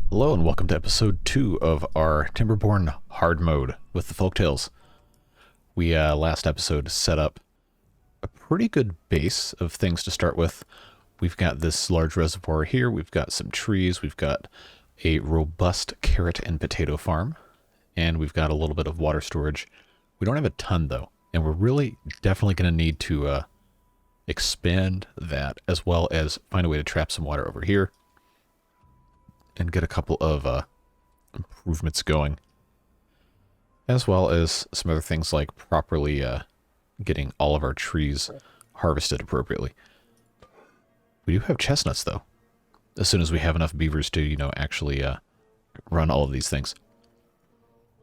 Hello and welcome to episode 2 of our Timberborn hard mode with the folktales. We last episode set up a pretty good base of things to start with. We've got this large reservoir here, we've got some trees, we've got a robust carrot and potato farm, and we've got a little bit of water storage. We don't have a ton though, and we're really definitely going to need to expand that, as well as find a way to trap some water over here and get a couple of improvements going, as well as some other things like properly getting all of our trees harvested appropriately. We do have chestnuts though, as soon as we have enough beavers to, actually run all of these things.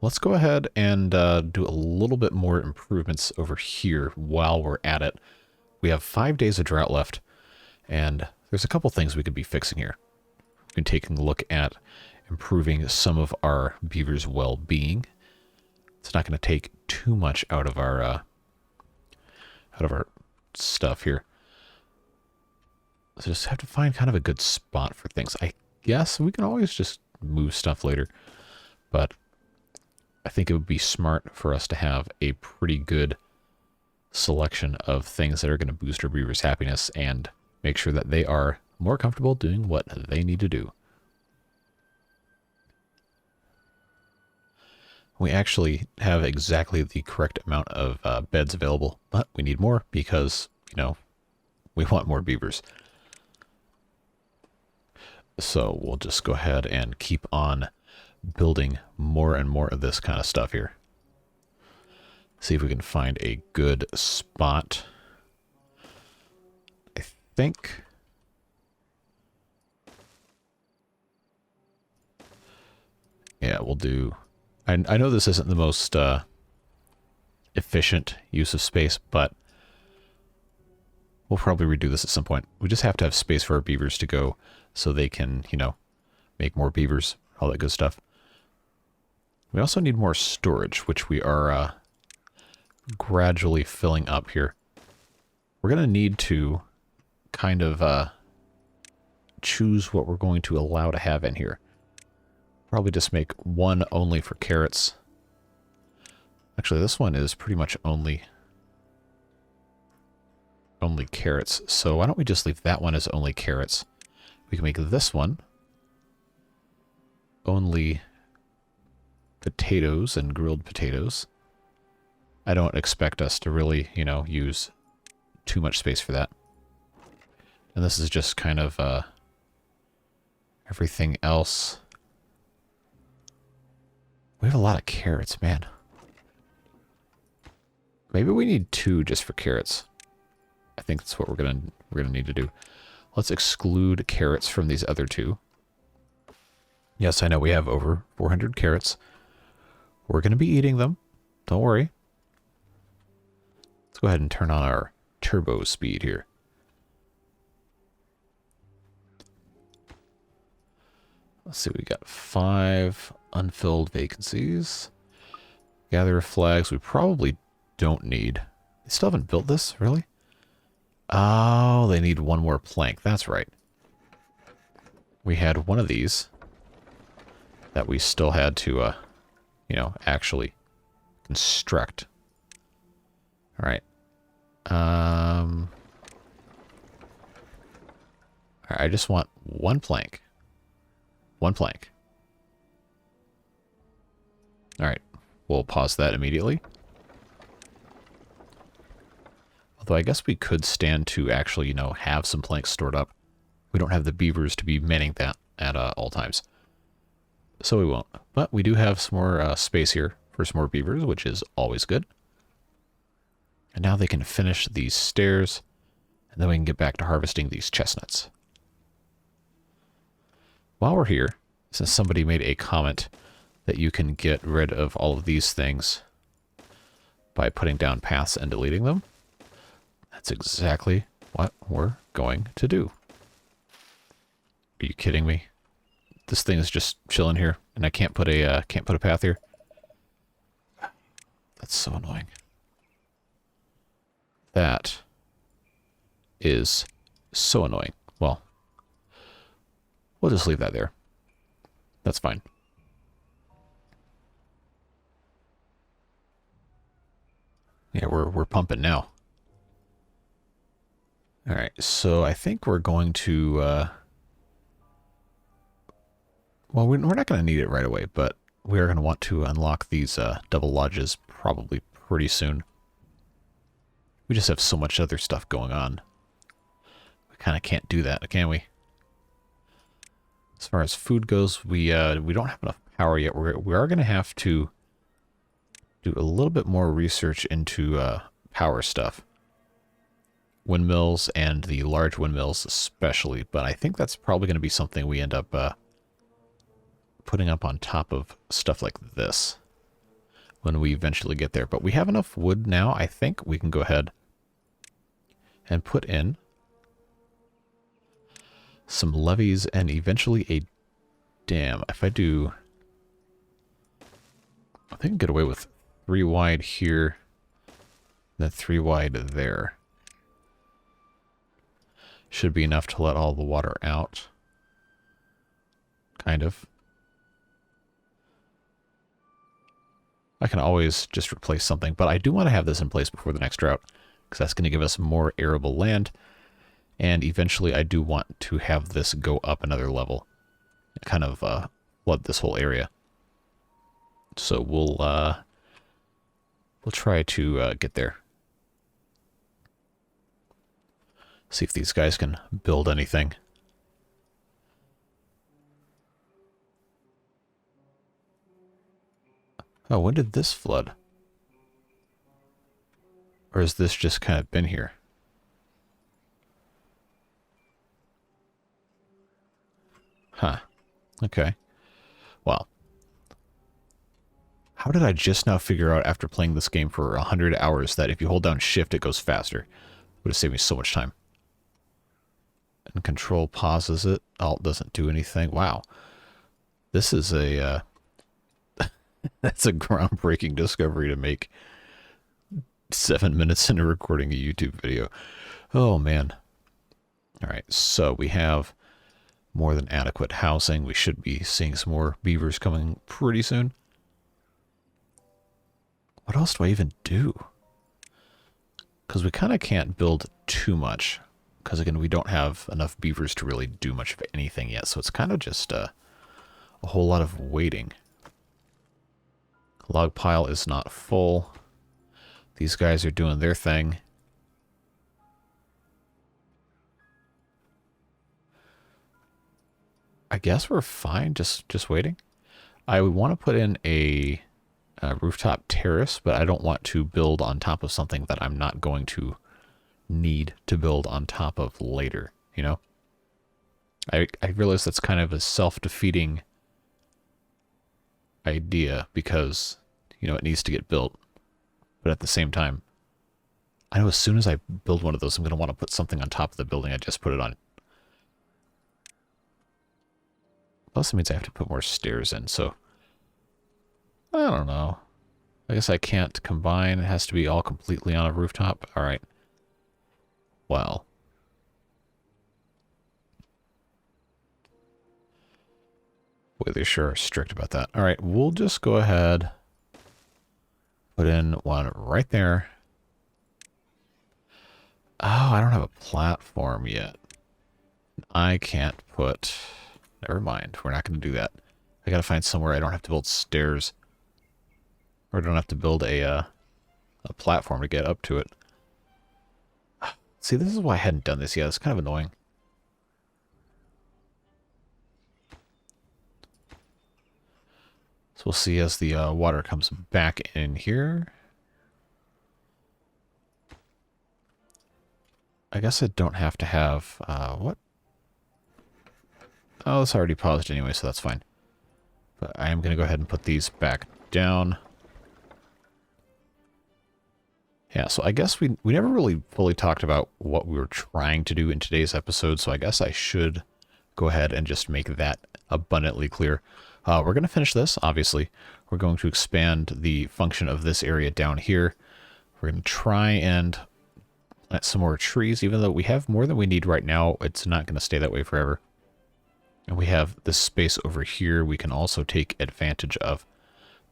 Let's go ahead and do a little bit more improvements over here while we're at it. We have 5 days of drought left, and there's a couple things we could be fixing here. We've been taking a look at improving some of our beavers' well-being. It's not going to take too much out of our stuff here. So just have to find kind of a good spot for things. I guess we can always just move stuff later, but I think it would be smart for us to have a pretty good selection of things that are going to boost our beavers' happiness and make sure that they are more comfortable doing what they need to do. We actually have exactly the correct amount of beds available, but we need more because, we want more beavers. So we'll just go ahead and keep on building more and more of this kind of stuff here. See if we can find a good spot. I think yeah, we'll do. I know this isn't the most efficient use of space, but we'll probably redo this at some point. We just have to have space for our beavers to go so they can, make more beavers, all that good stuff. We also need more storage, which we are gradually filling up here. We're going to need to kind of choose what we're going to allow to have in here. Probably just make one only for carrots. Actually, this one is pretty much only carrots. So why don't we just leave that one as only carrots? We can make this one only potatoes and grilled potatoes. I don't expect us to really, use too much space for that. And this is just kind of everything else. We have a lot of carrots, man. Maybe we need 2 just for carrots. I think that's what we're gonna need to do. Let's exclude carrots from these other 2. Yes, I know we have over 400 carrots. We're gonna be eating them. Don't worry. Let's go ahead and turn on our turbo speed here. Let's see, we got 5 unfilled vacancies. Gather flags we probably don't need. They still haven't built this, really? Oh, they need 1 more plank. That's right. We had one of these that we still had to, actually construct. All right. I just want 1 plank. 1 plank. All right. We'll pause that immediately. Although I guess we could stand to actually, have some planks stored up. We don't have the beavers to be manning that at all times. So we won't. But we do have some more space here for some more beavers, which is always good. And now they can finish these stairs, and then we can get back to harvesting these chestnuts. While we're here, since somebody made a comment that you can get rid of all of these things by putting down paths and deleting them, that's exactly what we're going to do. Are you kidding me? This thing is just chilling here, and I can't put a path here. That's so annoying. That is so annoying. Well, we'll just leave that there. That's fine. Yeah, we're pumping now. All right, so I think we're going to, well, we're not going to need it right away, but we are going to want to unlock these double lodges probably pretty soon. We just have so much other stuff going on. We kind of can't do that, can we? As far as food goes, we don't have enough power yet. We are going to have to do a little bit more research into power stuff. Windmills and the large windmills especially, but I think that's probably going to be something we end up putting up on top of stuff like this when we eventually get there. But we have enough wood now. I think we can go ahead and put in some levees and eventually a dam. If I do, I think I can get away with 3 wide here, then 3 wide there. Should be enough to let all the water out. Kind of. I can always just replace something, but I do want to have this in place before the next drought, because that's going to give us more arable land, and eventually I do want to have this go up another level, kind of flood this whole area. So we'll try to get there. See if these guys can build anything. Oh, when did this flood? Or has this just kind of been here? Huh. Okay. Well. How did I just now figure out after playing this game for 100 hours that if you hold down shift it goes faster? It would have saved me so much time. And control pauses it. Alt doesn't do anything. Wow. This is a that's a groundbreaking discovery to make 7 minutes into recording a YouTube video. Oh man. Alright, so we have more than adequate housing. We should be seeing some more beavers coming pretty soon. What else do I even do? Because we kind of can't build too much. Because again, we don't have enough beavers to really do much of anything yet. So it's kind of just a whole lot of waiting. Log pile is not full. These guys are doing their thing. I guess we're fine, just waiting. I would want to put in a rooftop terrace, but I don't want to build on top of something that I'm not going to need to build on top of later, you know? I realize that's kind of a self-defeating idea because, you know, it needs to get built. But at the same time, I know as soon as I build one of those, I'm going to want to put something on top of the building I just put it on. Plus it means I have to put more stairs in, so I don't know. I guess I can't combine. It has to be all completely on a rooftop. All right. Well. Boy, they sure are strict about that. All right, we'll just go ahead, put in one right there. Oh, I don't have a platform yet. I can't put... Never mind, we're not going to do that. I got to find somewhere I don't have to build stairs. Or I don't have to build a platform to get up to it. See, this is why I hadn't done this yet. It's kind of annoying. So we'll see as the water comes back in here. I guess I don't have to have... what? Oh, it's already paused anyway, so that's fine. But I am going to go ahead and put these back down. Yeah, so I guess we never really fully talked about what we were trying to do in today's episode, so I guess I should go ahead and just make that abundantly clear. We're going to finish this, obviously. We're going to expand the function of this area down here. We're going to try and plant some more trees, even though we have more than we need right now. It's not going to stay that way forever. And we have this space over here we can also take advantage of.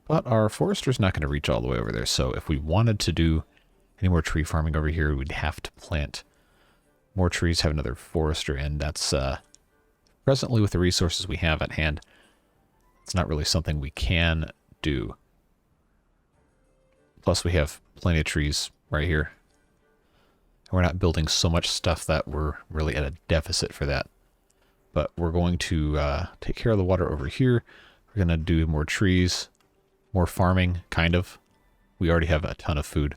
But our forester's not going to reach all the way over there. So if we wanted to do any more tree farming over here, we'd have to plant more trees, have another forester, and that's presently with the resources we have at hand, it's not really something we can do. Plus we have plenty of trees right here. And we're not building so much stuff that we're really at a deficit for that. But we're going to take care of the water over here. We're going to do more trees, more farming, kind of. We already have a ton of food.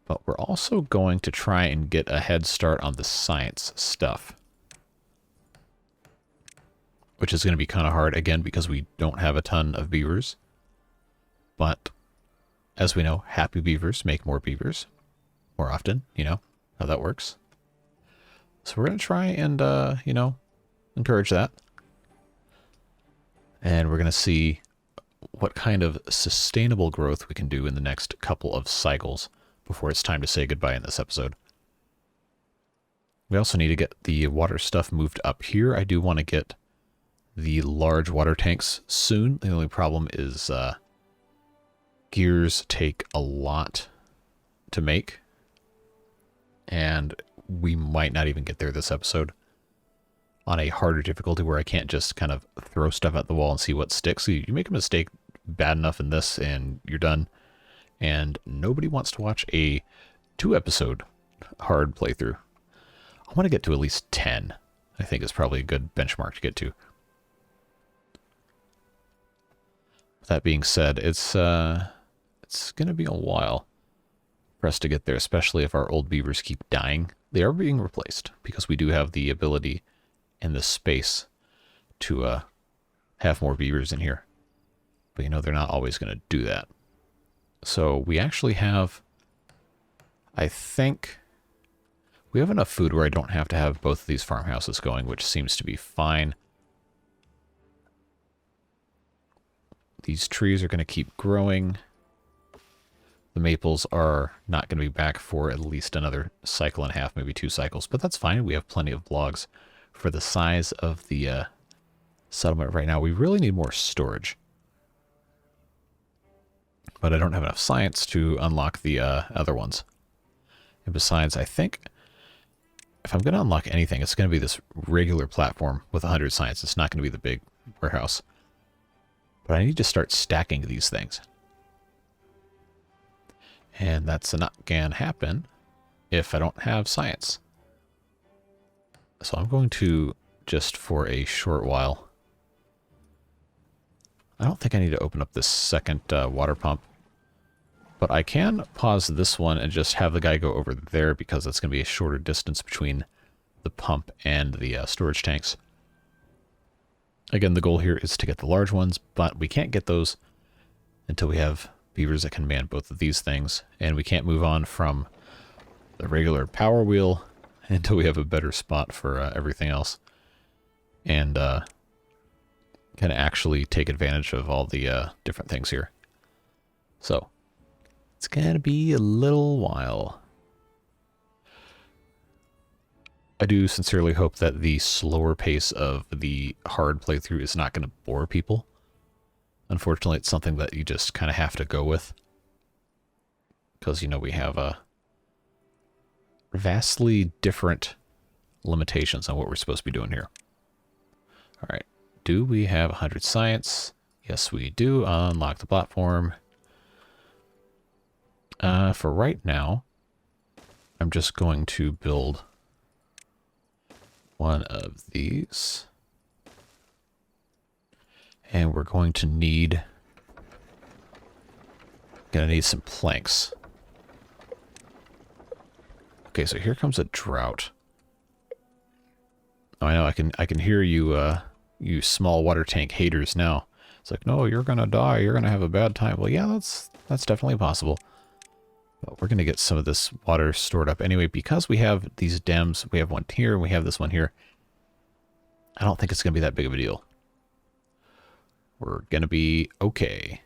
But we're also going to try and get a head start on the science stuff. Which is going to be kind of hard, again, because we don't have a ton of beavers. But, as we know, happy beavers make more beavers. More often, you know how that works. So we're going to try and, you know, encourage that. And we're going to see what kind of sustainable growth we can do in the next couple of cycles before it's time to say goodbye in this episode. We also need to get the water stuff moved up here. I do want to get the large water tanks soon. The only problem is gears take a lot to make. And we might not even get there this episode on a harder difficulty where I can't just kind of throw stuff at the wall and see what sticks. You make a mistake bad enough in this and you're done. And nobody wants to watch a 2-episode hard playthrough. I want to get to at least 10. I think is probably a good benchmark to get to. That being said, it's going to be a while for us to get there, especially if our old beavers keep dying. They are being replaced because we do have the ability and the space to have more beavers in here. But you know, they're not always going to do that. So we actually have, I think, we have enough food where I don't have to have both of these farmhouses going, which seems to be fine. These trees are going to keep growing. The maples are not going to be back for at least another cycle and a half, maybe 2 cycles, but that's fine. We have plenty of logs for the size of the settlement right now. We really need more storage. But I don't have enough science to unlock the other ones. And besides, I think if I'm going to unlock anything, it's going to be this regular platform with 100 science. It's not going to be the big warehouse. But I need to start stacking these things. And that's not going to happen if I don't have science. So I'm going to, just for a short while, I don't think I need to open up this second water pump. But I can pause this one and just have the guy go over there because it's going to be a shorter distance between the pump and the storage tanks. Again, the goal here is to get the large ones, but we can't get those until we have beavers that can man both of these things. And we can't move on from the regular power wheel until we have a better spot for everything else. And can actually take advantage of all the different things here. So, it's going to be a little while. I do sincerely hope that the slower pace of the hard playthrough is not going to bore people. Unfortunately, it's something that you just kind of have to go with. Because, you know, we have vastly different limitations on what we're supposed to be doing here. Alright, do we have 100 science? Yes, we do. Unlock the platform. For right now, I'm just going to build one of these. And we're going to need some planks. Okay, so here comes a drought. Oh, I know, I can hear you you small water tank haters now. It's like, no, you're gonna die, you're gonna have a bad time. Well, yeah, that's definitely possible. But we're gonna get some of this water stored up anyway, because we have these dams. We have one here, and we have this one here. I don't think it's gonna be that big of a deal. We're gonna be okay.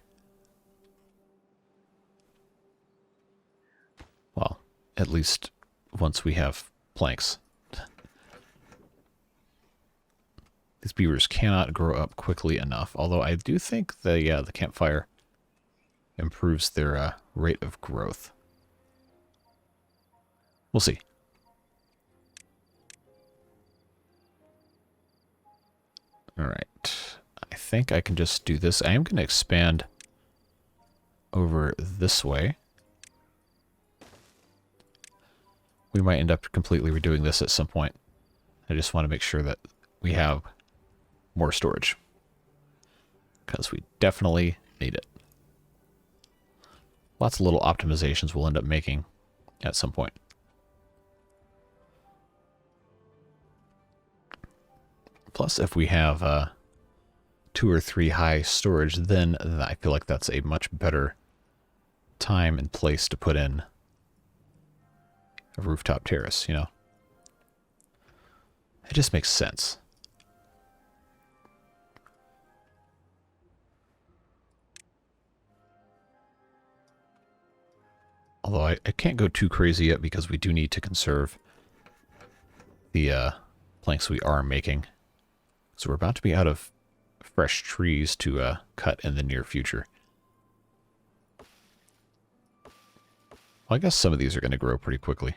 Well, at least once we have planks. These beavers cannot grow up quickly enough, although I do think the campfire improves their rate of growth. We'll see. Alright. I think I can just do this. I am going to expand over this way. We might end up completely redoing this at some point. I just want to make sure that we have more storage, because we definitely need it. Lots of little optimizations we'll end up making at some point. Plus, if we have 2 or 3 high storage, then I feel like that's a much better time and place to put in a rooftop terrace, you know? It just makes sense. Although I can't go too crazy yet because we do need to conserve the planks we are making. So we're about to be out of fresh trees to cut in the near future. Well, I guess some of these are going to grow pretty quickly.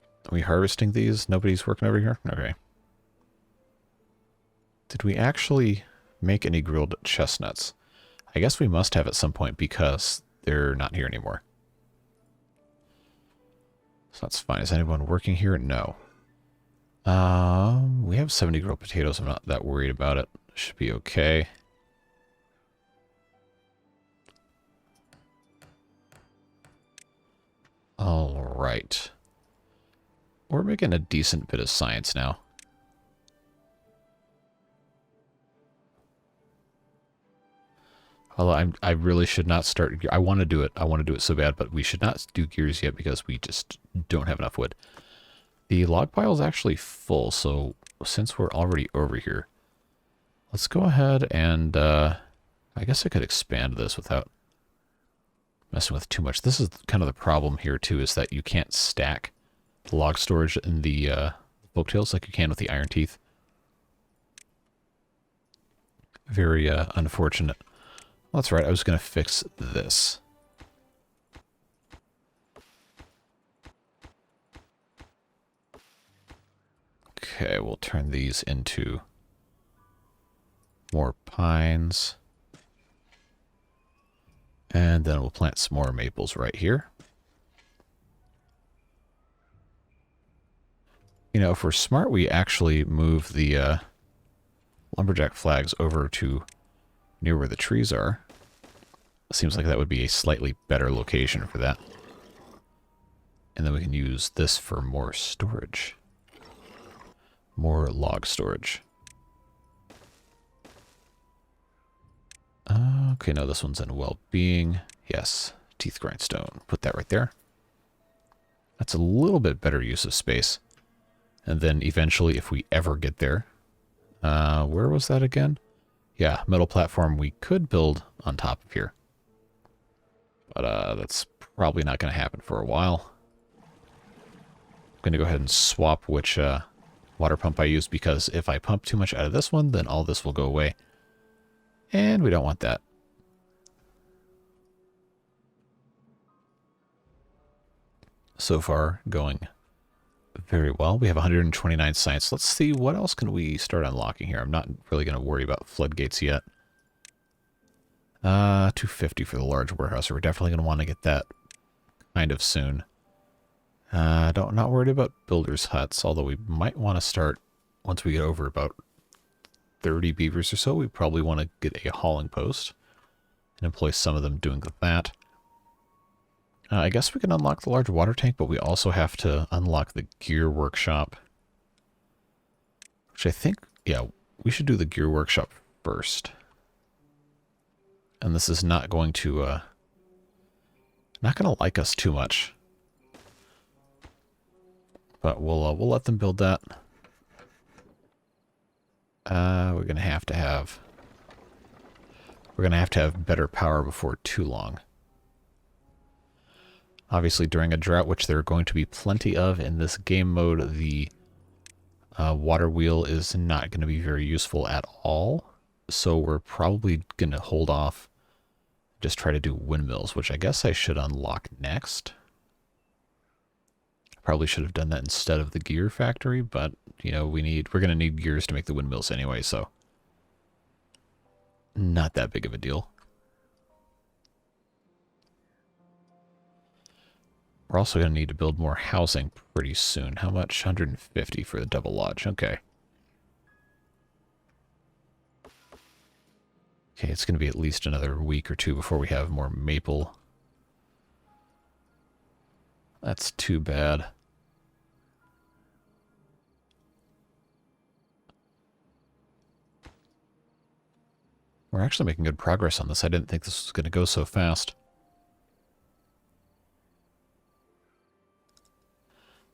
Are we harvesting these? Nobody's working over here? Okay. Did we actually make any grilled chestnuts? I guess we must have at some point because they're not here anymore. So that's fine. Is anyone working here? No. We have 70 grilled potatoes. I'm not that worried about it. Should be okay. All right. We're making a decent bit of science now. Although I really should not start... I want to do it. I want to do it so bad, but we should not do gears yet because we just don't have enough wood. The log pile is actually full, so since we're already over here, let's go ahead and... I guess I could expand this without messing with too much. This is kind of the problem here, too, is that you can't stack the log storage in the folktails like you can with the iron teeth. Very unfortunate. Well, that's right, I was going to fix this. Okay, we'll turn these into more pines. And then we'll plant some more maples right here. You know, if we're smart, we actually move the lumberjack flags over to near where the trees are. Seems like that would be a slightly better location for that. And then we can use this for more storage. More log storage. Okay, no, this one's in well-being. Yes, teeth grindstone. Put that right there. That's a little bit better use of space. And then eventually, if we ever get there... where was that again? Yeah, metal platform we could build on top of here. But that's probably not going to happen for a while. I'm going to go ahead and swap which water pump I use, because if I pump too much out of this one, then all this will go away. And we don't want that. So far, going very well. We have 129 science. Let's see, what else can we start unlocking here? I'm not really going to worry about floodgates yet. 250 for the large warehouse. We're definitely going to want to get that kind of soon. Not worried about builders' huts, although we might want to start, once we get over about 30 beavers or so, we probably want to get a hauling post and employ some of them doing that. I guess we can unlock the large water tank, but we also have to unlock the gear workshop. Which I think, yeah, we should do the gear workshop first. And this is not going to, not going to like us too much. But we'll let them build that. We're going to have to have better power before too long. Obviously, during a drought, which there are going to be plenty of in this game mode, the water wheel is not going to be very useful at all. So we're probably going to hold off, just try to do windmills, which I guess I should unlock next. I probably should have done that instead of the gear factory, but, you know, we're going to need gears to make the windmills anyway, so not that big of a deal. We're also going to need to build more housing pretty soon. How much? 150 for the double lodge. Okay. Okay, it's going to be at least another week or two before we have more maple. That's too bad. We're actually making good progress on this. I didn't think this was going to go so fast.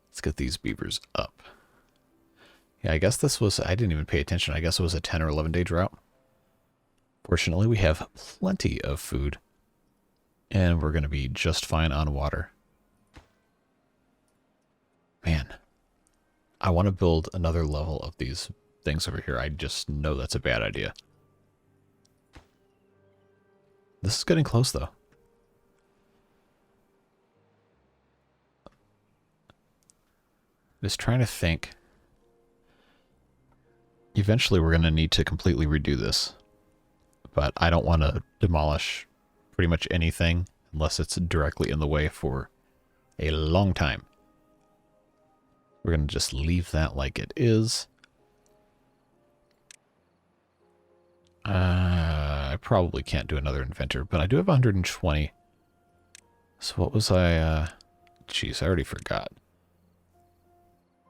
Let's get these beavers up. Yeah, I guess this was, I didn't even pay attention. I guess it was a 10 or 11 day drought. Fortunately, we have plenty of food. And we're going to be just fine on water. Man, I want to build another level of these things over here. I just know that's a bad idea. This is getting close, though. Just trying to think. Eventually we're going to need to completely redo this. But I don't want to demolish pretty much anything unless it's directly in the way for a long time. We're going to just leave that like it is. I probably can't do another inventor, but I do have 120. So what was I, jeez, I already forgot.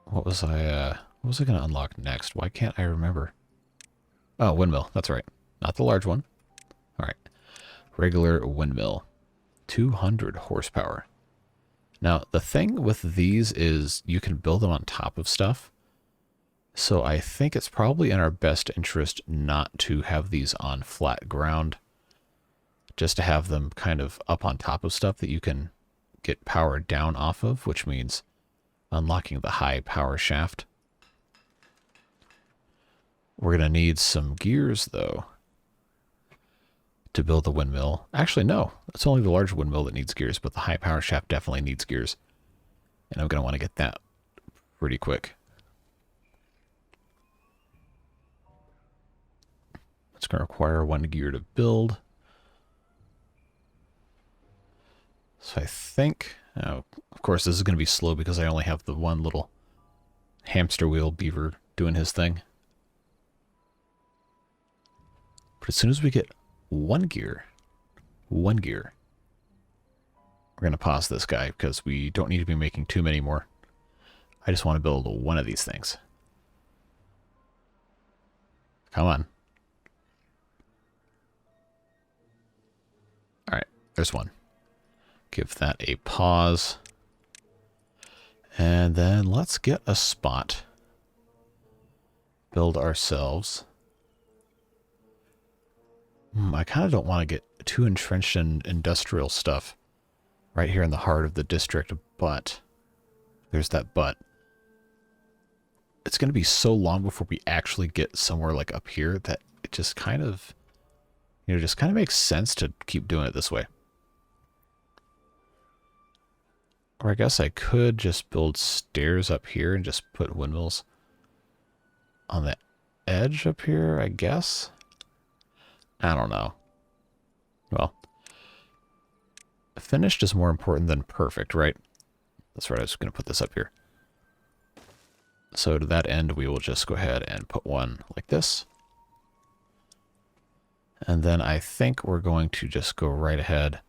What was I going to unlock next? Why can't I remember? Oh, windmill. That's right. Not the large one. All right. Regular windmill. 200 horsepower. Now, the thing with these is you can build them on top of stuff. So I think it's probably in our best interest not to have these on flat ground. Just to have them kind of up on top of stuff that you can get power down off of, which means unlocking the high power shaft. We're going to need some gears, though, to build the windmill. Actually, no. It's only the large windmill that needs gears, but the high power shaft definitely needs gears. And I'm going to want to get that pretty quick. It's going to require 1 gear to build. So I think... Oh, of course, this is going to be slow because I only have the one little hamster wheel beaver doing his thing. But as soon as we get 1 gear, we're going to pause this guy because we don't need to be making too many more. I just want to build one of these things. Come on. All right, there's one. Give that a pause. And then let's get a spot. Build ourselves. I kind of don't want to get too entrenched in industrial stuff right here in the heart of the district, but there's that but. It's going to be so long before we actually get somewhere like up here that it just kind of, just kind of makes sense to keep doing it this way. Or I guess I could just build stairs up here and just put windmills on the edge up here, I guess. I don't know. Well, finished is more important than perfect, right? That's right, I was going to put this up here. So to that end, we will just go ahead and put one like this. And then I think we're going to just go right ahead,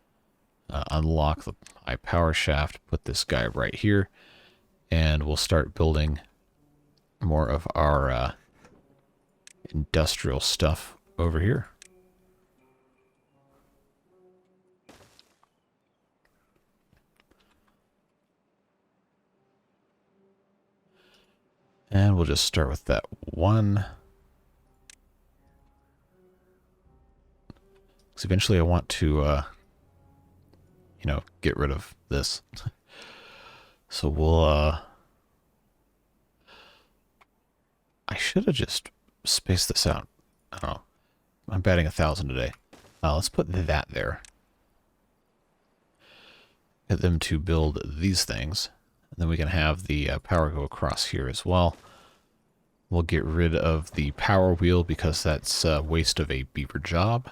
unlock the high power shaft, put this guy right here, and we'll start building more of our industrial stuff over here. And we'll just start with that one. Because eventually I want to, get rid of this. So we'll, I should have just spaced this out. I don't know. I'm batting 1,000 today. Let's put that there. Get them to build these things. And then we can have the power go across here as well. We'll get rid of the power wheel because that's a waste of a beaver job.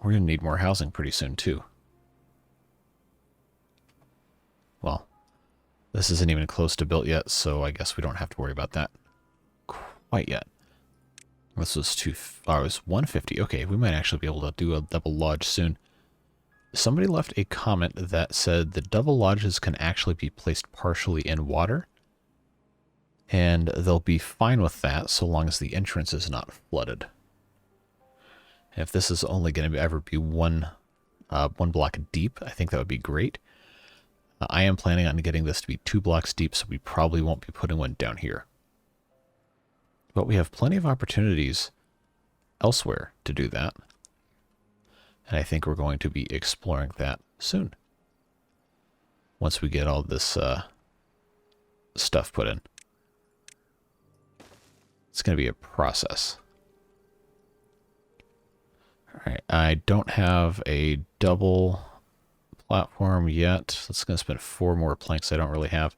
We're going to need more housing pretty soon, too. Well, this isn't even close to built yet, so I guess we don't have to worry about that quite yet. This was it was 150. Okay, we might actually be able to do a double lodge soon. Somebody left a comment that said the double lodges can actually be placed partially in water, and they'll be fine with that so long as the entrance is not flooded. If this is only going to ever be one block deep, I think that would be great. I am planning on getting this to be 2 blocks deep, so we probably won't be putting one down here. But we have plenty of opportunities elsewhere to do that. And I think we're going to be exploring that soon. Once we get all this stuff put in. It's going to be a process. Alright, I don't have a double platform yet. That's going to spend 4 more planks I don't really have.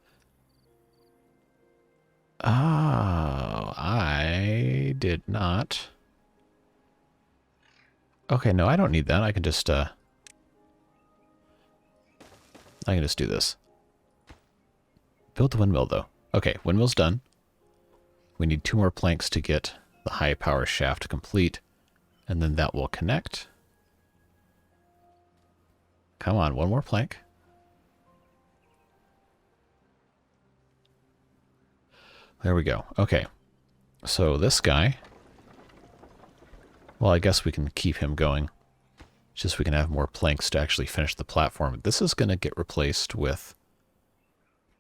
Oh, I did not. Okay, no, I don't need that. I can just do this. Build the windmill, though. Okay, windmill's done. We need 2 more planks to get the high power shaft complete, and then that will connect. Come on, 1 more plank. There we go. Okay. So this guy, well, I guess we can keep him going. It's just we can have more planks to actually finish the platform. This is going to get replaced with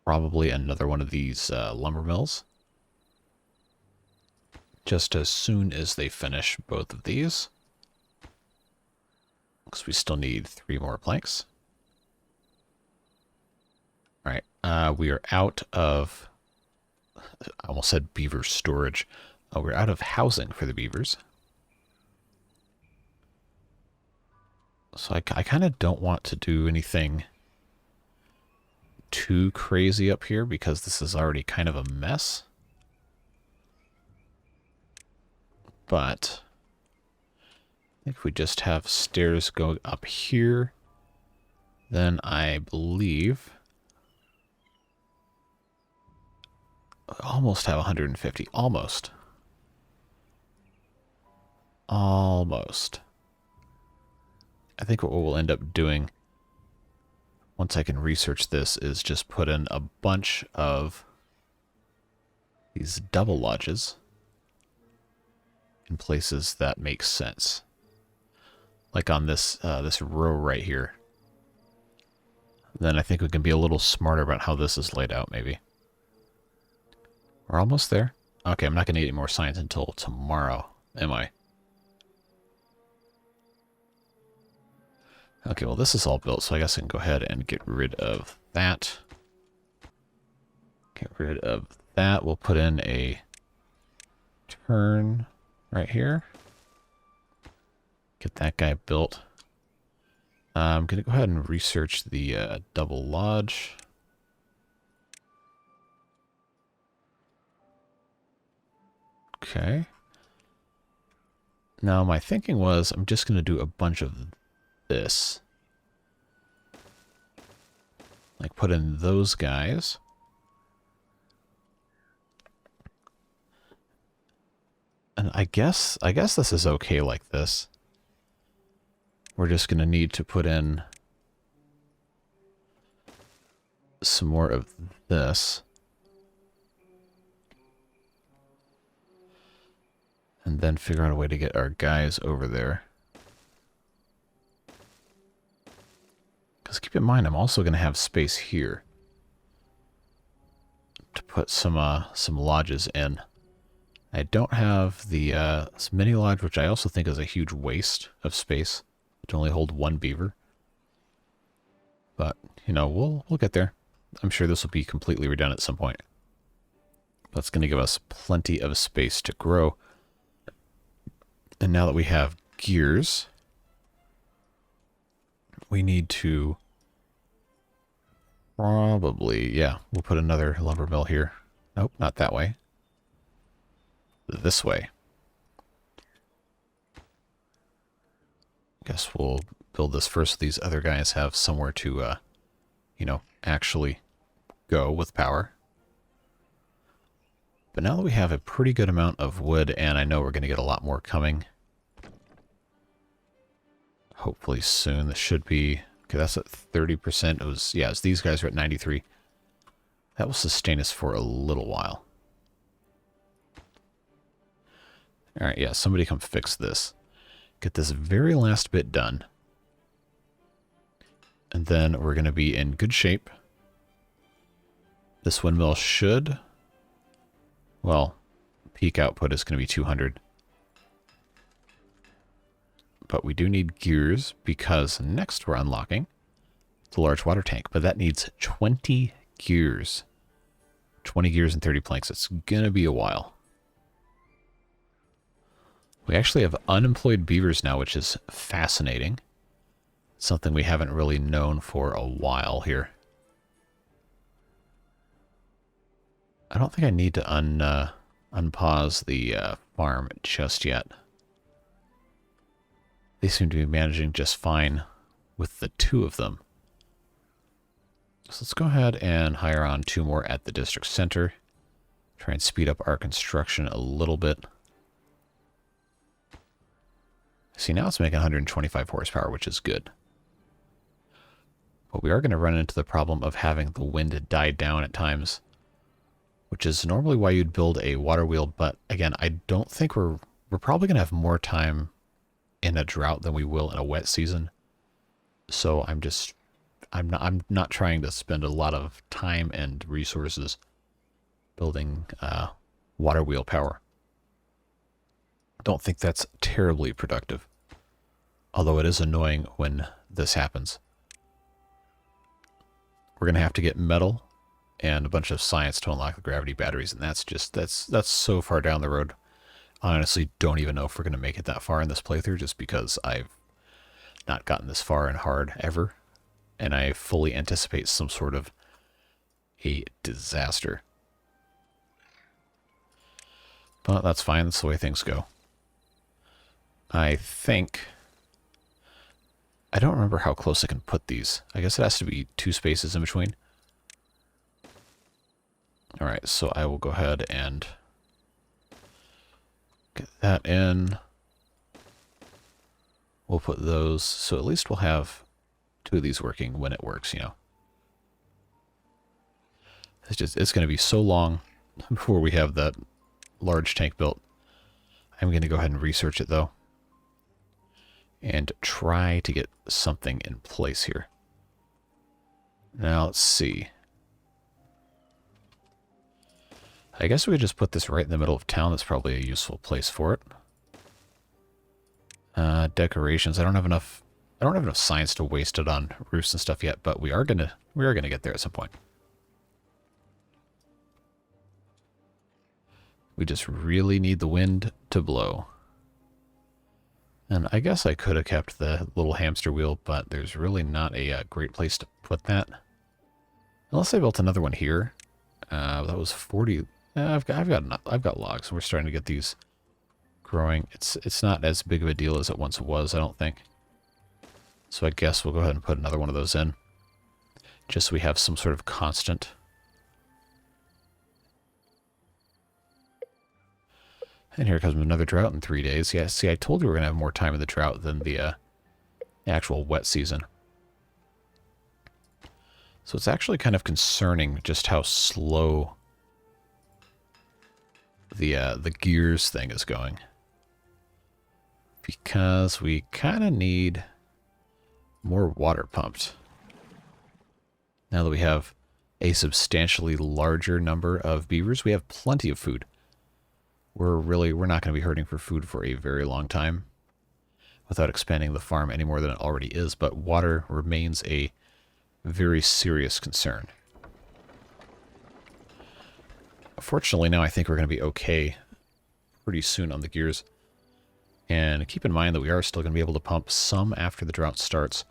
probably another one of these lumber mills. Just as soon as they finish both of these. Because we still need 3 more planks. Alright, we are out of... I almost said beaver storage. We're out of housing for the beavers. So I kind of don't want to do anything too crazy up here because this is already kind of a mess. But if we just have stairs go up here, then I believe I almost have 150. Almost. Almost. I think what we'll end up doing once I can research this is just put in a bunch of these double lodges in places that make sense. Like on this this row right here. Then I think we can be a little smarter about how this is laid out, maybe. We're almost there. Okay, I'm not going to need any more signs until tomorrow, am I? Okay, well this is all built, so I guess I can go ahead and get rid of that. Get rid of that. We'll put in a turn right here. Get that guy built. I'm going to go ahead and research the double lodge. Okay. Now my thinking was I'm just going to do a bunch of this. Like put in those guys. And I guess this is okay like this. We're just going to need to put in some more of this. And then figure out a way to get our guys over there. Because keep in mind, I'm also going to have space here to put some lodges in. I don't have the mini lodge, which I also think is a huge waste of space to only hold one beaver. But, you know, we'll get there. I'm sure this will be completely redone at some point. That's going to give us plenty of space to grow. And now that we have gears, we need to probably, yeah, we'll put another lumber mill here. Nope, not that way. This way. Guess we'll build this first so these other guys have somewhere to, you know, actually go with power. But now that we have a pretty good amount of wood, and I know we're going to get a lot more coming, hopefully soon. This should be, okay, that's at 30%. It was, yeah, these guys are at 93. That will sustain us for a little while. All right, yeah, somebody come fix this. Get this very last bit done. And then we're going to be in good shape. This windmill should, well, peak output is going to be 200. But we do need gears because next we're unlocking the large water tank. But that needs 20 gears. 20 gears and 30 planks. It's going to be a while. We actually have unemployed beavers now, which is fascinating. Something we haven't really known for a while here. I don't think I need to unpause the farm just yet. They seem to be managing just fine with the two of them. So let's go ahead and hire on 2 more at the district center. Try and speed up our construction a little bit. See, now it's making 125 horsepower, which is good. But we are going to run into the problem of having the wind die down at times, which is normally why you'd build a water wheel. But again, I don't think we're probably going to have more time in a drought than we will in a wet season. So I'm not trying to spend a lot of time and resources building water wheel power. Don't think that's terribly productive. Although it is annoying when this happens. We're going to have to get metal and a bunch of science to unlock the gravity batteries, and that's so far down the road. I honestly don't even know if we're going to make it that far in this playthrough, just because I've not gotten this far in hard ever, and I fully anticipate some sort of a disaster. But that's fine, that's the way things go. I think, I don't remember how close I can put these. I guess it has to be 2 spaces in between. Alright, so I will go ahead and get that in. We'll put those, so at least we'll have 2 of these working when it works, you know. It's going to be so long before we have that large tank built. I'm going to go ahead and research it, though, and try to get something in place here. Now, let's see. I guess we could just put this right in the middle of town. That's probably a useful place for it. Decorations. I don't have enough science to waste it on roofs and stuff yet, but we are gonna get there at some point. We just really need the wind to blow. And I guess I could have kept the little hamster wheel, but there's really not a great place to put that. Unless I built another one here. That was 40. I've got logs, and we're starting to get these growing. It's not as big of a deal as it once was, I don't think. So I guess we'll go ahead and put another one of those in, just so we have some sort of constant. And here comes another drought in 3 days. Yeah, see, I told you we're going to have more time in the drought than the actual wet season. So it's actually kind of concerning just how slow the gears thing is going. Because we kind of need more water pumped. Now that we have a substantially larger number of beavers, we have plenty of food. we're not going to be hurting for food for a very long time without expanding the farm any more than it already is, but water remains a very serious concern. Fortunately, now I think we're going to be okay pretty soon on the gears. And keep in mind that we are still going to be able to pump some after the drought starts.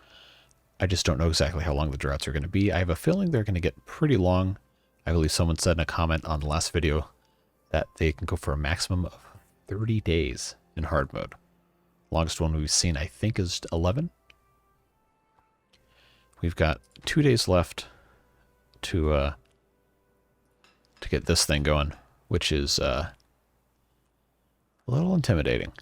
I just don't know exactly how long the droughts are going to be. I have a feeling they're going to get pretty long. I believe someone said in a comment on the last video that they can go for a maximum of 30 days in hard mode. Longest one we've seen, I think, is 11. We've got 2 days left to get this thing going, which is a little intimidating.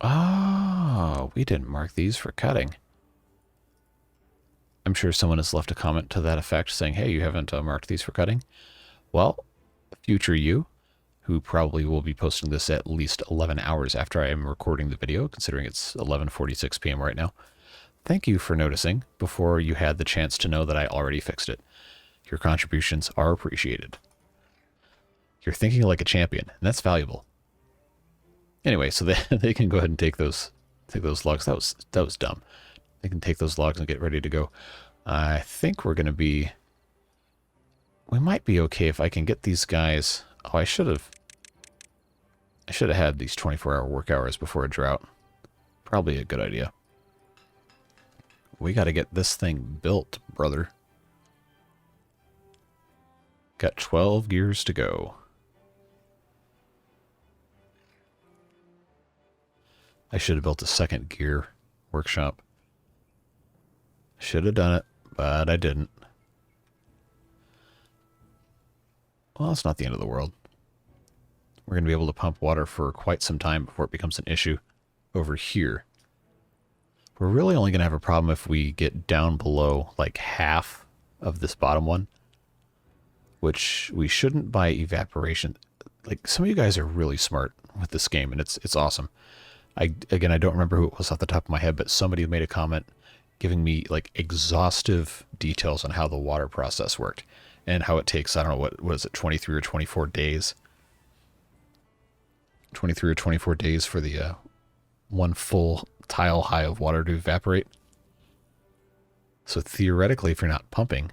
Oh, we didn't mark these for cutting. I'm sure someone has left a comment to that effect saying, hey, you haven't marked these for cutting. Well, future you, who probably will be posting this at least 11 hours after I am recording the video, considering it's 11:46 p.m. right now. Thank you for noticing before you had the chance to know that I already fixed it. Your contributions are appreciated. You're thinking like a champion, and that's valuable. Anyway, so they can go ahead and take those logs. That was dumb. They can take those logs and get ready to go. I think we're going to be... We might be okay if I can get these guys... Oh, I should have had these 24-hour work hours before a drought. Probably a good idea. We got to get this thing built, brother. Got 12 gears to go. I should have built a second gear workshop. Should have done it, but I didn't. Well, it's not the end of the world. We're going to be able to pump water for quite some time before it becomes an issue over here. We're really only going to have a problem if we get down below like half of this bottom one, which we shouldn't by evaporation. Like, some of you guys are really smart with this game, and it's awesome. Again, I don't remember who it was off the top of my head, but somebody made a comment giving me like exhaustive details on how the water process worked and how it takes, I don't know, what is it, 23 or 24 days? 23 or 24 days for the one full tile high of water to evaporate. So theoretically, if you're not pumping,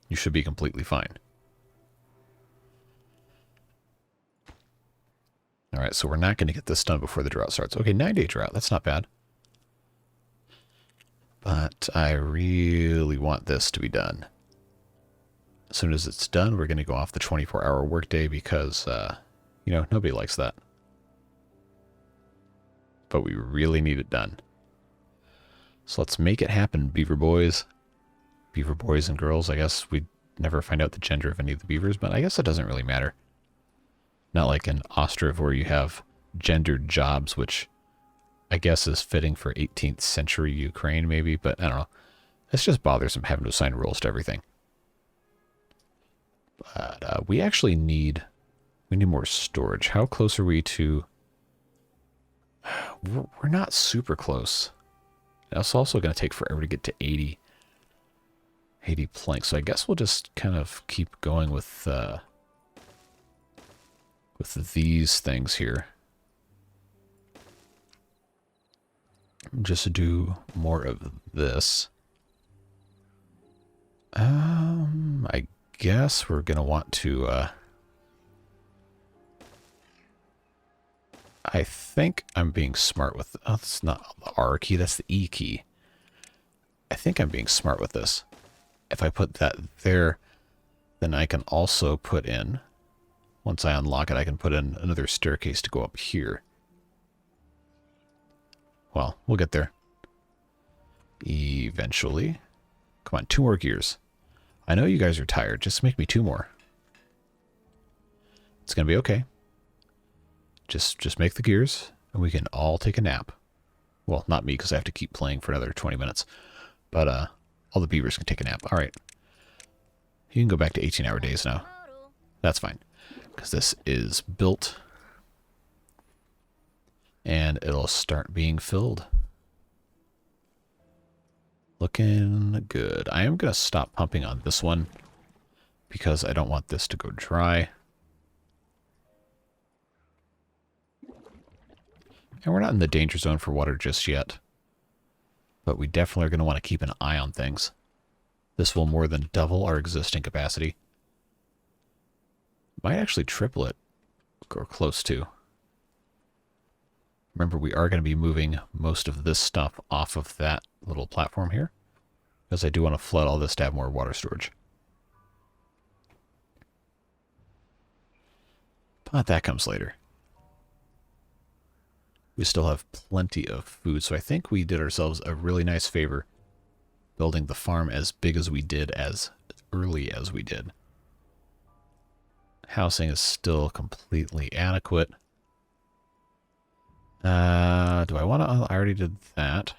you should be completely fine. All right, so we're not going to get this done before the drought starts. Okay, 9-day drought. That's not bad. But I really want this to be done. As soon as it's done, we're going to go off the 24-hour workday because, you know, nobody likes that. But we really need it done. So let's make it happen, beaver boys. Beaver boys and girls. I guess we'd never find out the gender of any of the beavers, but I guess it doesn't really matter. Not like in Ostrov where you have gendered jobs, which I guess is fitting for 18th century Ukraine maybe, but I don't know. It's just bothersome having to assign rules to everything. But we actually need more storage. How close are we to... We're not super close. It's also going to take forever to get to 80 planks, so I guess we'll just kind of keep going with these things here. Just do more of this. I guess we're gonna want to I think I'm being smart with... Oh, that's not the R key, that's the E key. I think I'm being smart with this. If I put that there, then I can also put in... Once I unlock it, I can put in another staircase to go up here. Well, we'll get there. Eventually. Come on, 2 more gears. I know you guys are tired. Just make me 2 more. It's going to be okay. Just make the gears, and we can all take a nap. Well, not me, because I have to keep playing for another 20 minutes. But all the beavers can take a nap. All right. You can go back to 18-hour days now. That's fine, because this is built. And it'll start being filled. Looking good. I am going to stop pumping on this one, because I don't want this to go dry. And we're not in the danger zone for water just yet. But we definitely are going to want to keep an eye on things. This will more than double our existing capacity. Might actually triple it, or close to. Remember, we are going to be moving most of this stuff off of that little platform here, because I do want to flood all this to have more water storage. But that comes later. We still have plenty of food, so I think we did ourselves a really nice favor building the farm as big as we did, as early as we did. Housing is still completely adequate. Do I want to... I already did that.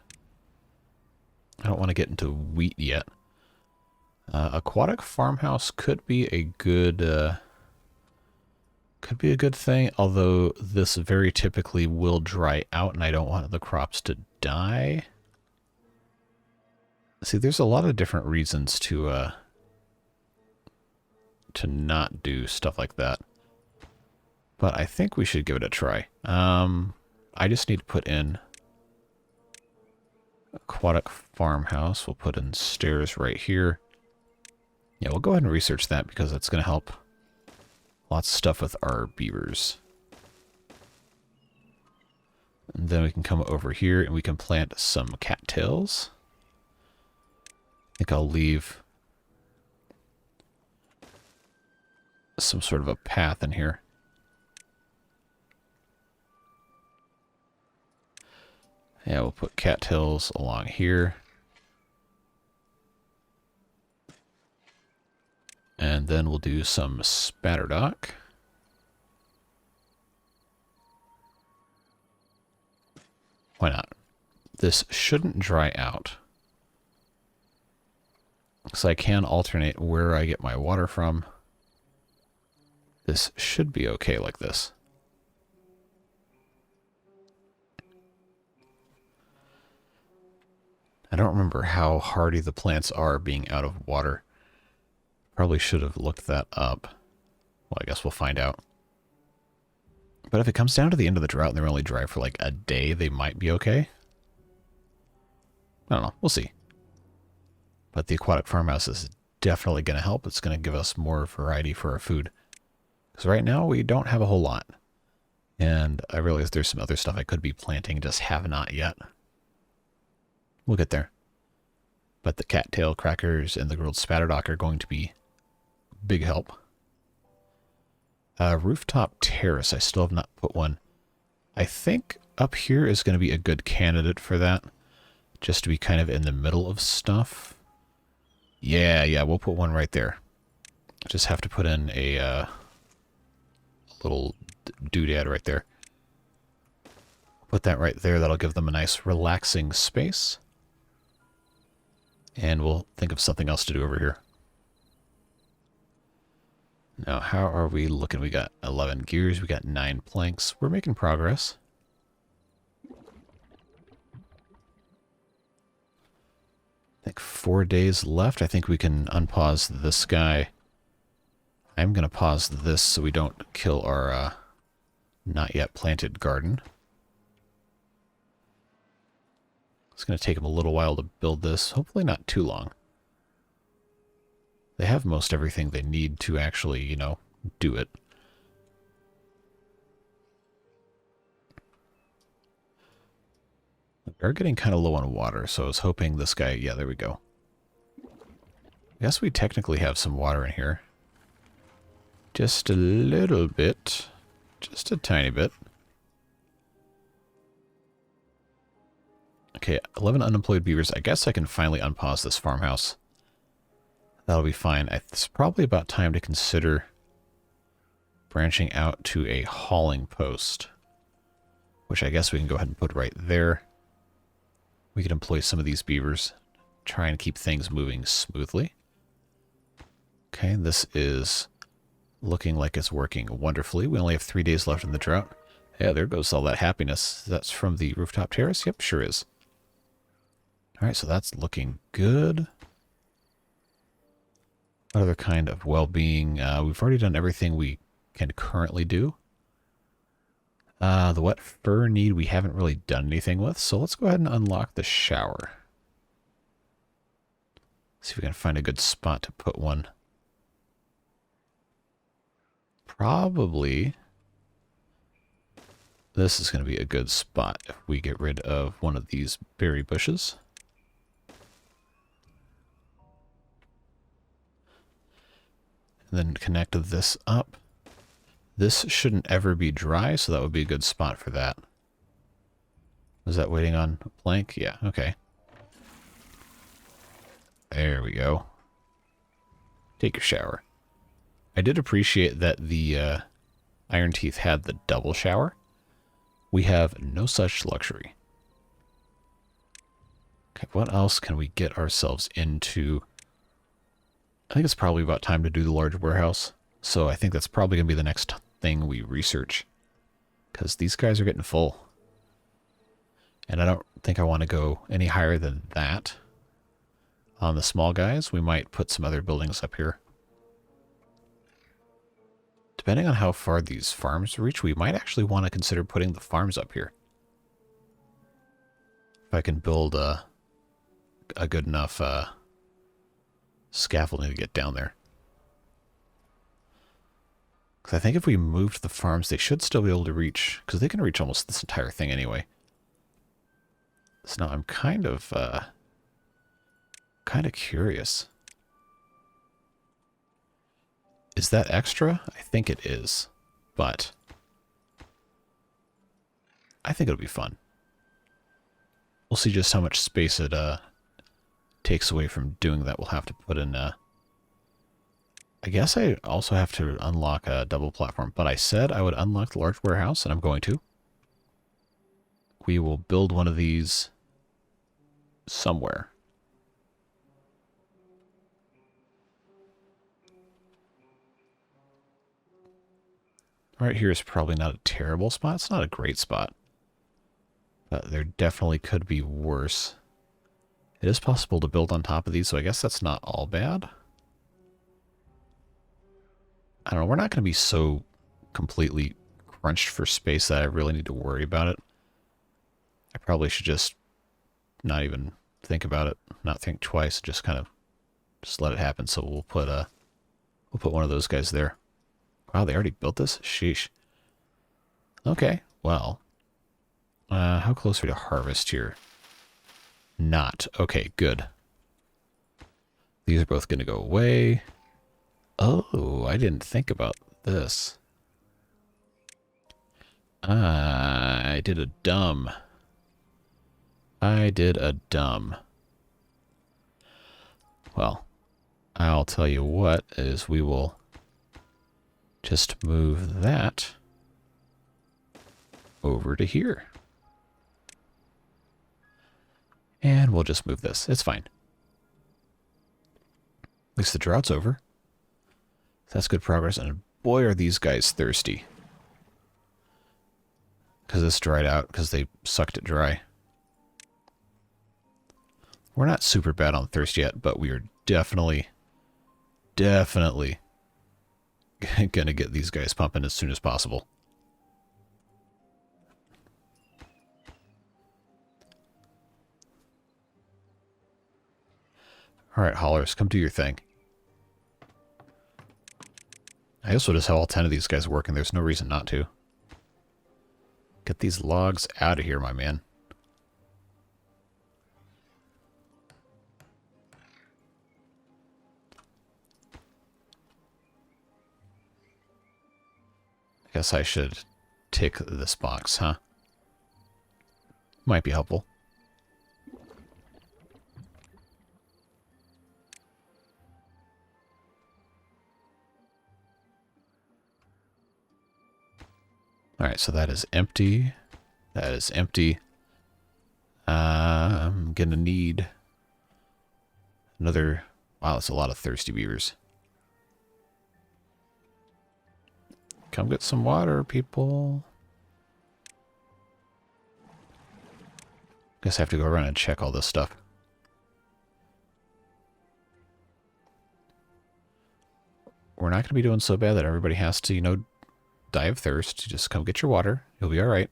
I don't want to get into wheat yet. Aquatic farmhouse could be a good... could be a good thing, although this very typically will dry out and I don't want the crops to die. See, there's a lot of different reasons to not do stuff like that. But I think we should give it a try. I just need to put in aquatic farmhouse. We'll put in stairs right here. Yeah, we'll go ahead and research that because that's going to help lots of stuff with our beavers. And then we can come over here and we can plant some cattails. I think I'll leave some sort of a path in here. Yeah, we'll put cattails along here. And then we'll do some spatterdock. Why not? This shouldn't dry out. So I can alternate where I get my water from. This should be okay like this. I don't remember how hardy the plants are being out of water. Probably should have looked that up. Well, I guess we'll find out. But if it comes down to the end of the drought and they're only dry for like a day, they might be okay. I don't know. We'll see. But the aquatic farmhouse is definitely going to help. It's going to give us more variety for our food. Because right now we don't have a whole lot. And I realize there's some other stuff I could be planting, just have not yet. We'll get there. But the cattail crackers and the grilled spatterdock are going to be big help. Rooftop terrace, I still have not put one. I think up here is going to be a good candidate for that. Just to be kind of in the middle of stuff. Yeah, we'll put one right there. Just have to put in a little doodad right there. Put that right there. That'll give them a nice relaxing space. And we'll think of something else to do over here. Now, how are we looking? We got 11 gears. We got 9 planks. We're making progress. I think 4 days left. I think we can unpause this guy. I'm going to pause this so we don't kill our not yet planted garden. It's going to take them a little while to build this. Hopefully not too long. They have most everything they need to actually, you know, do it. We are getting kind of low on water, so I was hoping this guy... Yeah, there we go. I guess we technically have some water in here. Just a little bit. Just a tiny bit. Okay, 11 unemployed beavers. I guess I can finally unpause this farmhouse. That'll be fine. It's probably about time to consider branching out to a hauling post, which I guess we can go ahead and put right there. We could employ some of these beavers, try and keep things moving smoothly. Okay, this is looking like it's working wonderfully. We only have 3 days left in the drought. Yeah, there goes all that happiness. That's from the rooftop terrace? Yep, sure is. All right, so that's looking good. What other kind of well-being? We've already done everything we can currently do. The wet fur need we haven't really done anything with, so let's go ahead and unlock the shower. See if we can find a good spot to put one. Probably this is going to be a good spot if we get rid of one of these berry bushes. And then connect this up. This shouldn't ever be dry, so that would be a good spot for that. Was that waiting on a plank? Yeah, okay. There we go. Take your shower. I did appreciate that the Iron Teeth had the double shower. We have no such luxury. Okay, what else can we get ourselves into? I think it's probably about time to do the large warehouse. So I think that's probably going to be the next thing we research. Because these guys are getting full. And I don't think I want to go any higher than that. On the small guys, we might put some other buildings up here. Depending on how far these farms reach, we might actually want to consider putting the farms up here. If I can build a good enough scaffolding to get down there. Because I think if we moved the farms, they should still be able to reach, because they can reach almost this entire thing anyway. So now I'm kind of curious. Is that extra? I think it is, but I think it'll be fun. We'll see just how much space it takes away from doing that. We'll have to put in I guess I also have to unlock a double platform, but I said I would unlock the large warehouse, and I'm going to. We will build one of these somewhere. Right here is probably not a terrible spot. It's not a great spot. But there definitely could be worse. It is possible to build on top of these, so I guess that's not all bad. I don't know, we're not going to be so completely crunched for space that I really need to worry about it. I probably should just not even think about it, not think twice, just kind of just let it happen. So we'll put one of those guys there. Wow, they already built this? Sheesh. Okay, well. How close are we to harvest here? Not. Okay, good. These are both going to go away. Oh, I didn't think about this. I did a dumb. Well, I'll tell you what is we will just move that over to here. And we'll just move this. It's fine. At least the drought's over. That's good progress. And boy, are these guys thirsty. Because this dried out, because they sucked it dry. We're not super bad on thirst yet, but we are definitely gonna get these guys pumping as soon as possible. Alright, haulers, come do your thing. I guess we'll just have all 10 of these guys working. There's no reason not to. Get these logs out of here, my man. I guess I should tick this box, huh? Might be helpful. Alright, so that is empty. That is empty. I'm gonna need another... Wow, that's a lot of thirsty beavers. Come get some water, people. Guess I have to go around and check all this stuff. we're not going to be doing so bad that everybody has to, you know, die of thirst. Just come get your water. You'll be all right.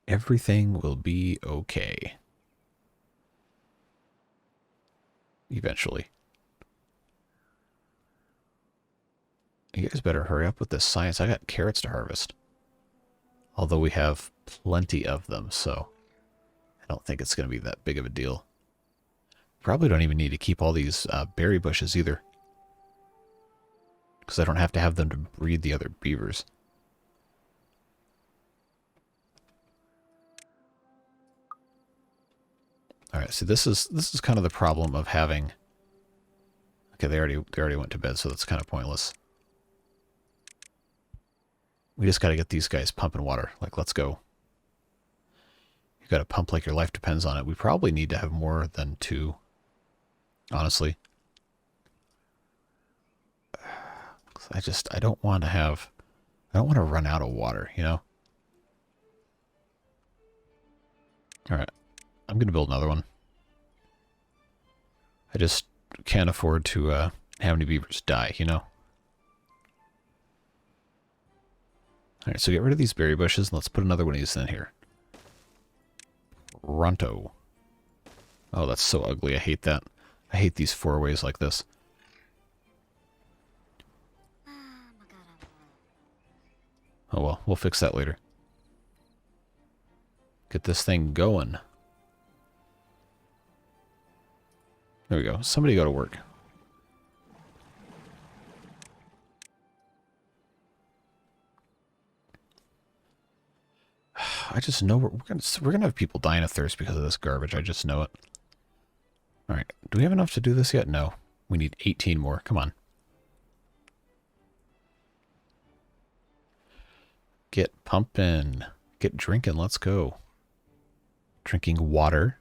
Everything will be okay. Eventually. You guys better hurry up with this science. I got carrots to harvest. Although we have plenty of them, so I don't think it's going to be that big of a deal. Probably don't even need to keep all these berry bushes either. Because I don't have to have them to breed the other beavers. Alright, so this is kind of the problem of having... Okay, they already went to bed, so that's kind of pointless. We just got to get these guys pumping water. Like, let's go. You got to pump like your life depends on it. We probably need to have more than 2. Honestly. I don't want to run out of water, you know? Alright. I'm going to build another one. I just can't afford to have any beavers die, you know? Alright, so get rid of these berry bushes and let's put another one of these in here. Pronto. Oh, that's so ugly. I hate that. I hate these 4-ways like this. Oh well, we'll fix that later. Get this thing going. There we go. Somebody go to work. I just know we're gonna have people dying of thirst because of this garbage. I just know it. All right. Do we have enough to do this yet? No. We need 18 more. Come on. Get pumping. Get drinking. Let's go. Drinking water.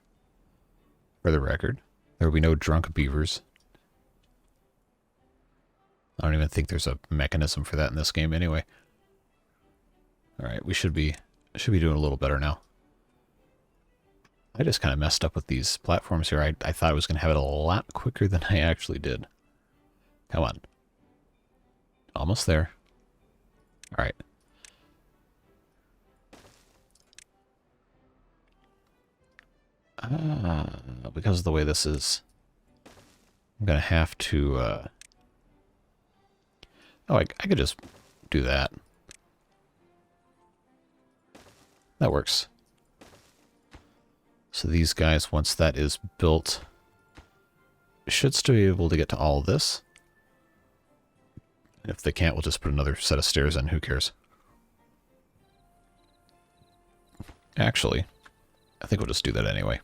For the record. There will be no drunk beavers. I don't even think there's a mechanism for that in this game anyway. Alright, we should be doing a little better now. I just kind of messed up with these platforms here. I thought I was going to have it a lot quicker than I actually did. Come on. Almost there. Alright. Because of the way this is, I'm going to have to... Oh, I could just do that. That works. So these guys, once that is built, should still be able to get to all of this. If they can't, we'll just put another set of stairs in. Who cares? Actually, I think we'll just do that anyway.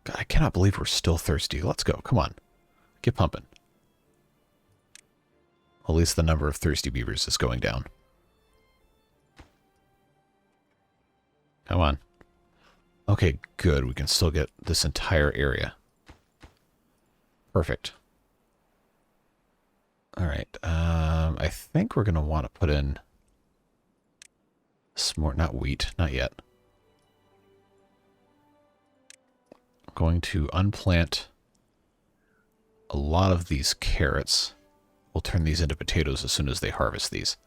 God, I cannot believe we're still thirsty. Let's go. Come on. Get pumping. At least the number of thirsty beavers is going down. Come on. Okay, good. We can still get this entire area. Perfect. Alright, I think we're going to want to put in some more, not wheat, not yet. I'm going to unplant a lot of these carrots. We'll turn these into potatoes as soon as they harvest these.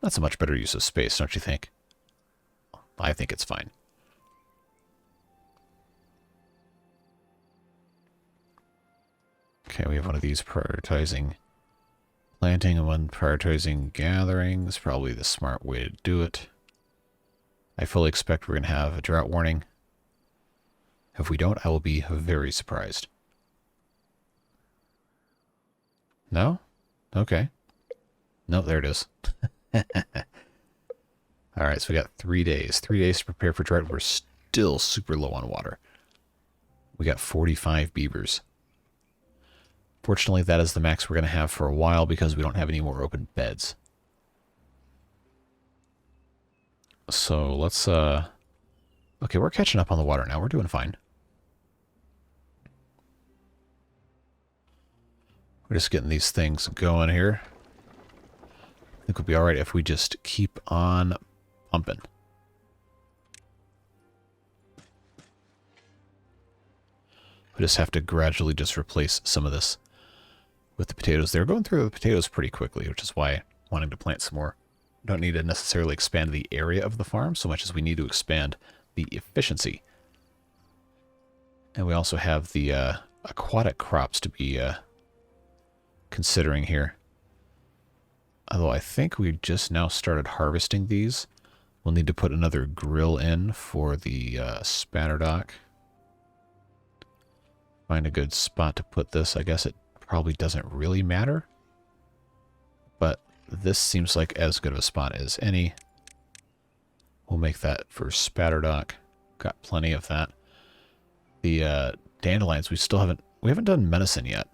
That's a much better use of space, don't you think? I think it's fine. Okay, we have one of these prioritizing planting and one prioritizing gathering. Is probably the smart way to do it. I fully expect we're going to have a drought warning. If we don't, I will be very surprised. No? Okay. No, there it is. Alright, so we got 3 days. 3 days to prepare for drought. We're still super low on water. We got 45 beavers. Fortunately, that is the max we're going to have for a while because we don't have any more open beds. So let's, okay, we're catching up on the water now. We're doing fine. We're just getting these things going here. I think we'll be alright if we just keep on pumping. We just have to gradually just replace some of this with the potatoes. They're going through the potatoes pretty quickly, which is why wanting to plant some more. We don't need to necessarily expand the area of the farm so much as we need to expand the efficiency. And we also have the aquatic crops to be considering here. Although I think we just now started harvesting these. We'll need to put another grill in for the spatter dock. Find a good spot to put this. I guess it probably doesn't really matter. But this seems like as good of a spot as any. We'll make that for spatter dock. Got plenty of that. The dandelions, we haven't done medicine yet.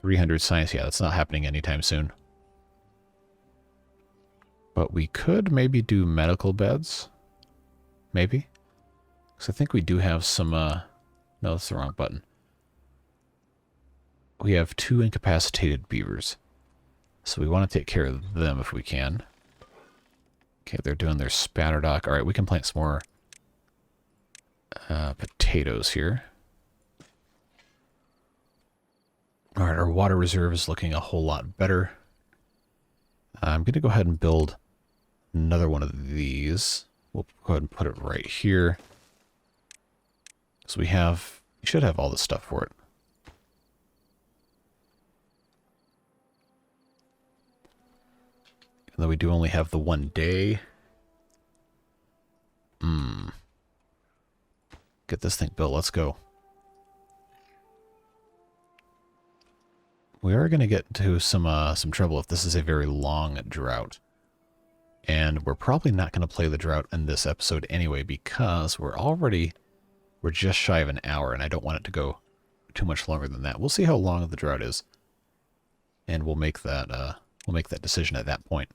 300 science, yeah, that's not happening anytime soon. But we could maybe do medical beds. Maybe. Because I think we do have some, no, that's the wrong button. We have 2 incapacitated beavers. So we want to take care of them if we can. Okay, they're doing their spatter dock. Alright, we can plant some more potatoes here. Alright, our water reserve is looking a whole lot better. I'm going to go ahead and build another one of these. We'll go ahead and put it right here. So we should have all the stuff for it. Even though we do only have the 1 day. Get this thing built. Let's go. We are going to get into some trouble if this is a very long drought. And we're probably not going to play the drought in this episode anyway because we're just shy of an hour and I don't want it to go too much longer than that. We'll see how long the drought is. And we'll make that decision at that point.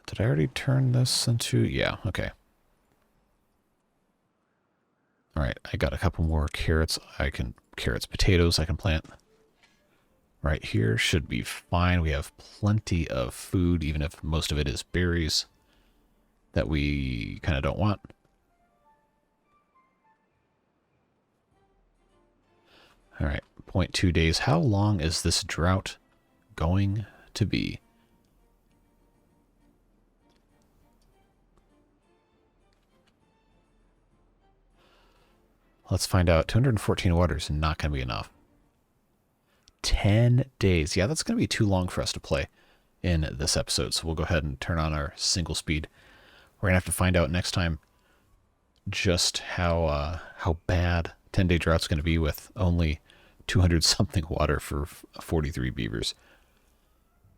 Did I already turn this into... Yeah, okay. Alright, I got a couple more carrots. Potatoes I can plant. Right here should be fine. We have plenty of food, even if most of it is berries that we kind of don't want. Alright, 0.2 days. How long is this drought going to be? Let's find out. 214 water is not going to be enough. 10 days. Yeah, that's going to be too long for us to play in this episode. So we'll go ahead and turn on our single speed. We're going to have to find out next time just how bad 10-day drought's going to be with only 200-something water for 43 beavers.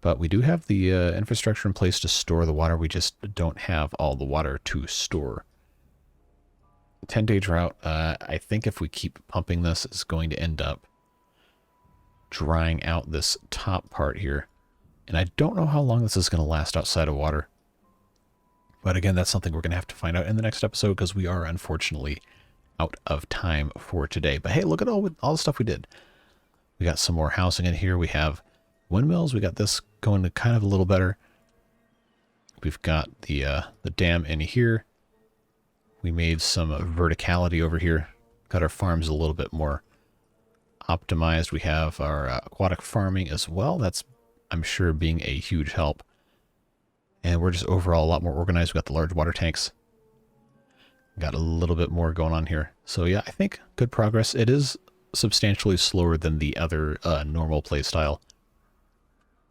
But we do have the infrastructure in place to store the water. We just don't have all the water to store. 10-day drought, I think if we keep pumping this, it's going to end up drying out this top part here. And I don't know how long this is going to last outside of water. But again, that's something we're going to have to find out in the next episode because we are unfortunately out of time for today. But hey, look at all the stuff we did. We got some more housing in here. We have windmills. We got this going to kind of a little better. We've got the dam in here. We made some verticality over here. Got our farms a little bit more optimized. We have our aquatic farming as well. That's, I'm sure, being a huge help. And we're just overall a lot more organized. We got the large water tanks. Got a little bit more going on here. So yeah, I think good progress. It is substantially slower than the other normal play style.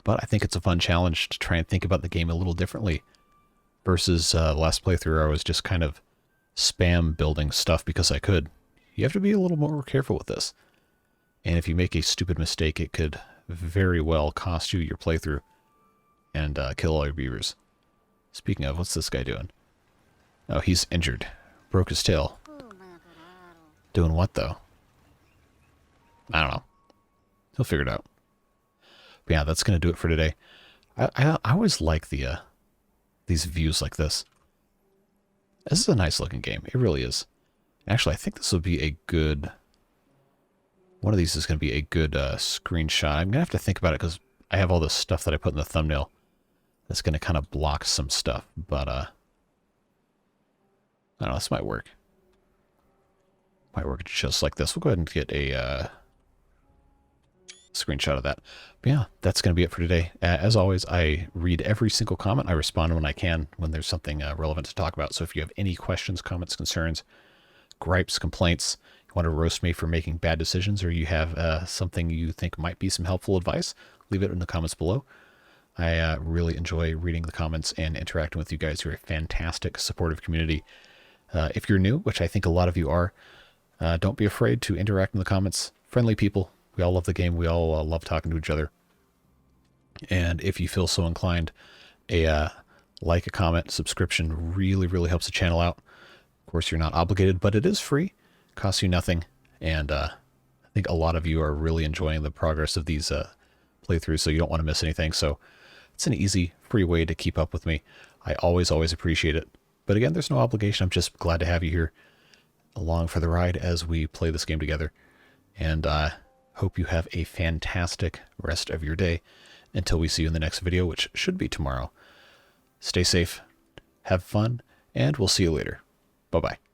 But I think it's a fun challenge to try and think about the game a little differently. Versus last playthrough, I was just kind of spam building stuff because I could. You have to be a little more careful with this. And if you make a stupid mistake, it could very well cost you your playthrough and kill all your beavers. Speaking of, what's this guy doing? Oh, he's injured. Broke his tail. Doing what, though? I don't know. He'll figure it out. But yeah, that's going to do it for today. I always like these views like this. This is a nice looking game. It really is. Actually, I think this will be a good... One of these is going to be a good screenshot. I'm going to have to think about it because I have all this stuff that I put in the thumbnail that's going to kind of block some stuff. But, I don't know, this might work. Might work just like this. We'll go ahead and get a screenshot of that. But yeah, that's going to be it for today. As always, I read every single comment. I respond when I can, when there's something relevant to talk about. So if you have any questions, comments, concerns, gripes, complaints, you want to roast me for making bad decisions, or you have something you think might be some helpful advice, leave it in the comments below. I really enjoy reading the comments and interacting with you guys. You're a fantastic, supportive community. If you're new, which I think a lot of you are, don't be afraid to interact in the comments. Friendly people. We all love the game. We all love talking to each other. And if you feel so inclined, a like, a comment, subscription really, really helps the channel out. Of course, you're not obligated, but it is free. Costs you nothing. And I think a lot of you are really enjoying the progress of these playthroughs, so you don't want to miss anything. So it's an easy, free way to keep up with me. I always, always appreciate it. But again, there's no obligation. I'm just glad to have you here along for the ride as we play this game together. And I hope you have a fantastic rest of your day until we see you in the next video, which should be tomorrow. Stay safe, have fun, and we'll see you later. Bye-bye.